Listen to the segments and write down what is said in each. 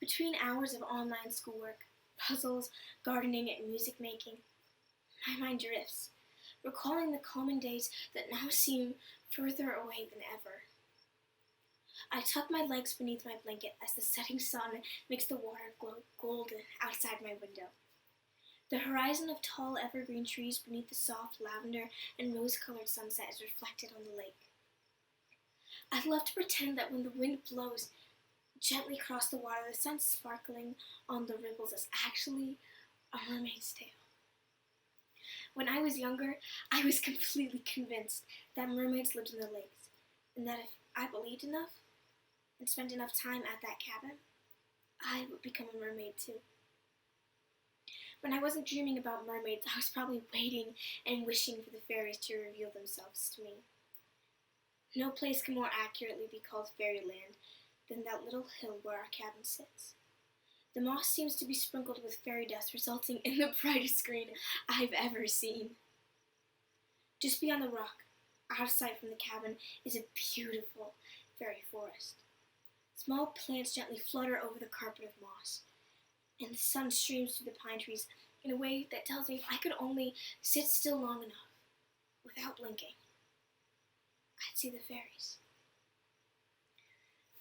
Between hours of online schoolwork, puzzles, gardening, and music making, my mind drifts, recalling the common days that now seem further away than ever. I tuck my legs beneath my blanket as the setting sun makes the water glow golden outside my window. The horizon of tall evergreen trees beneath the soft lavender and rose-colored sunset is reflected on the lake. I love to pretend that when the wind blows gently across the water, the sun sparkling on the ripples is actually a mermaid's tail. When I was younger, I was completely convinced that mermaids lived in the lakes, and that if I believed enough and spent enough time at that cabin, I would become a mermaid too. When I wasn't dreaming about mermaids, I was probably waiting and wishing for the fairies to reveal themselves to me. No place can more accurately be called fairyland than that little hill where our cabin sits. The moss seems to be sprinkled with fairy dust, resulting in the brightest green I've ever seen. Just beyond the rock, out of sight from the cabin, is a beautiful fairy forest. Small plants gently flutter over the carpet of moss, and the sun streams through the pine trees in a way that tells me if I could only sit still long enough, without blinking, I'd see the fairies.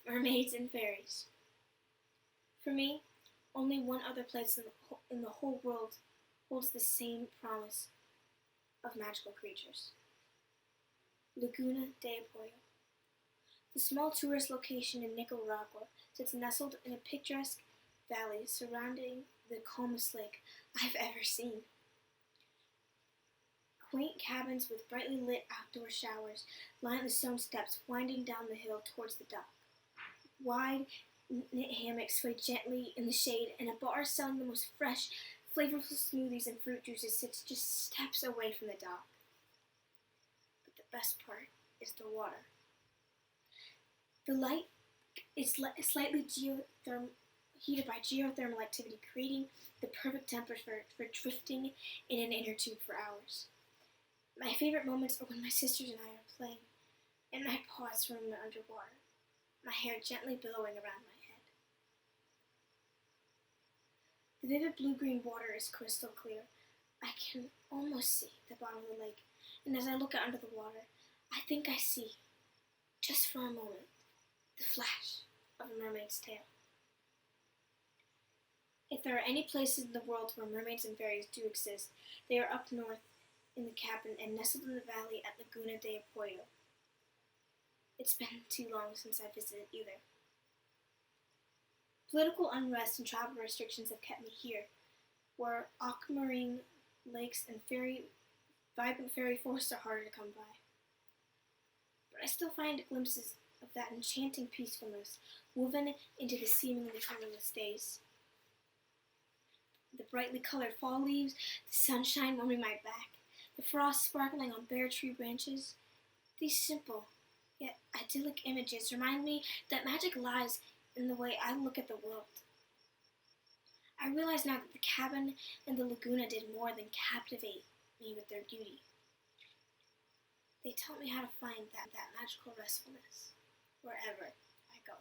Mermaids and fairies. For me, only one other place in the whole world holds the same promise of magical creatures. Laguna de Apoyo. The small tourist location in Nicaragua sits nestled in a picturesque valley surrounding the calmest lake I've ever seen. Quaint cabins with brightly lit outdoor showers line the stone steps winding down the hill towards the dock. Wide knit hammocks sway gently in the shade, and a bar selling the most fresh, flavorful smoothies and fruit juices sits just steps away from the dock. But the best part is the water. The light is slightly heated by geothermal activity, creating the perfect temperature for drifting in an inner tube for hours. My favorite moments are when my sisters and I are playing, and I pause for a moment underwater, my hair gently billowing around my head. The vivid blue-green water is crystal clear. I can almost see the bottom of the lake, and as I look out under the water, I think I see, just for a moment, the flash of a mermaid's tail. If there are any places in the world where mermaids and fairies do exist, they are up north in the cabin and nestled in the valley at Laguna de Apoyo. It's been too long since I visited either. Political unrest and travel restrictions have kept me here, where aquamarine lakes and vibrant fairy forests are harder to come by. But I still find glimpses of that enchanting peacefulness woven into the seemingly colorless days. The brightly colored fall leaves, the sunshine warming my back, the frost sparkling on bare tree branches. These simple, yet idyllic images remind me that magic lies in the way I look at the world. I realize now that the cabin and the laguna did more than captivate me with their beauty. They taught me how to find that magical restfulness wherever I go.